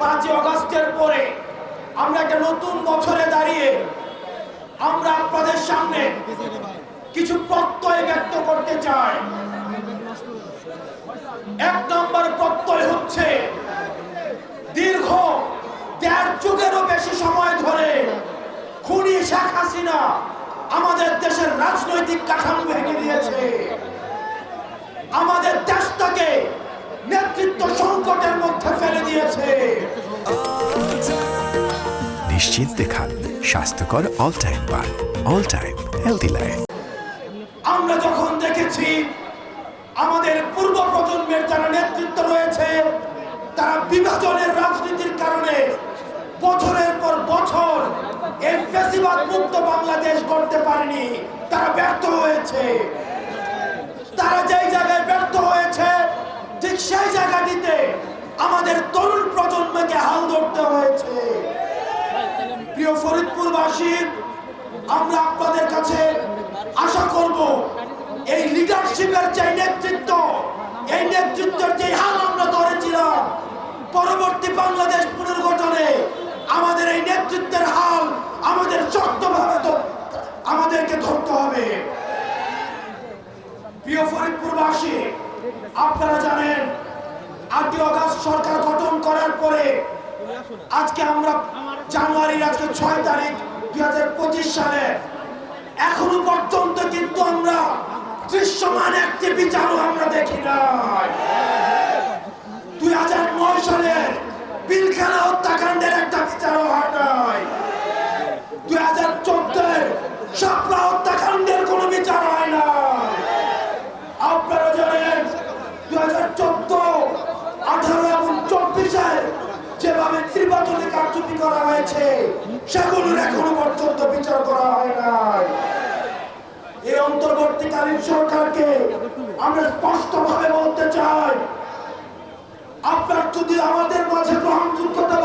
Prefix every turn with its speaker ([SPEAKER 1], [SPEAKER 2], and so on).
[SPEAKER 1] 5 আগস্টের পরে আমরা একটা নতুন বছরে দাঁড়িয়ে আমরা আপনাদের সামনে কিছু প্রত্যয় ব্যক্ত করতে চাই। 1 নম্বর প্রত্যয় হচ্ছে দীর্ঘ 1.5 যুগেরও বেশি সময় ধরে খুনি শেখ হাসিনা আমাদের দেশের রাজনৈতিক কাঠামো ভেঙে দিয়েছে, আমাদের দেশটাকে নেতৃত্ব সংকটের মধ্যে ফেলে দিয়েছে।
[SPEAKER 2] নিশ্চিন্তে খান স্বাস্থ্যকর অল টাইম পান, অল টাইম হেলদি লাইফ।
[SPEAKER 1] আমরা যখন দেখেছি আমাদের পূর্ব প্রজন্মের যারা নেতৃত্ব রয়েছে তারা বিভাজনের রাজনীতির কারণে বছরের পর বছর এই ফ্যাসিবাদ মুক্ত বাংলাদেশ গড়তে পারেনি, তারা ব্যর্থ হয়েছে। তারা যেই জায়গায় ব্যর্থ হয়েছে ঠিক সেই জায়গাটিতে আমাদের তরুণ প্রজন্মকে হাল ধরতে হয়েছে। প্রিয় ফরিদপুরবাসী, আমরা আপনাদের কাছে আশা করব এই লিডারশিপের যে নেতৃত্ব, এই নেতৃত্বের যে হাল আমরা ধরেছিলাম পরবর্তী বাংলাদেশ পুনর্গঠনে আমাদের এই নেতৃত্বের হাল আমাদের শক্তভাবে আমাদেরকে ধরতে হবে। প্রিয় ফরিদপুরবাসী, আপনারা জানেন 8 আগস্ট সরকার গঠন করার পরে আজকে আমরা জানুয়ারির আজকে 6 তারিখ 2025 সালে এখনো পর্যন্ত কিন্তু আমরা দৃশ্যমান একটি বিচারও আমরা দেখি নাই। 2009 সালের পিলখানা হত্যাকাণ্ডের একটা বিচারও হয় নাই। 2014 শাপলা হত্যাকাণ্ডের কোনো বিচার হয় না। আপনারা জানেন 2014, 18 এবং 24 যেভাবে নির্বাচনী কারচুপি করা হয়েছে সেগুলোর এখনো পর্যন্ত বিচার করা হয় নাই। এই অন্তর্বর্তীকালীন সরকারকে আমরা স্পষ্টভাবে বলতে চাই, আপনার যদি আমাদের মাঝে গ্রহণযোগ্যতা